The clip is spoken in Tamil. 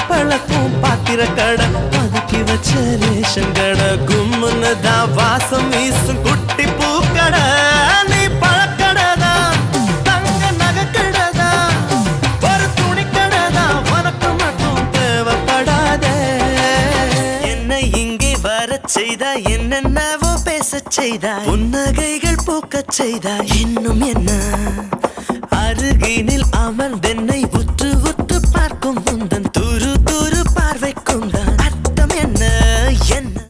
பழக்கும் பாத்திர கடை பதுக்கி வச்ச ரேஷன் கடை கும்முன்னு தான் வாசம் வீசும் குட்டி பூக்கடை நீ பழக்கடைதான் தங்க நகைக்கடைதான் ஒரு துணிக்கடைதான் உனக்கு மட்டும் தேவைப்படாத என்னை இங்கே வரச் செய்தா என்னென்னவோ பேசச் செய்தா புன்னகைகள் பூக்கச் செய்தா இன்னும் என்ன அருகினில் அமர்ந்தென்னை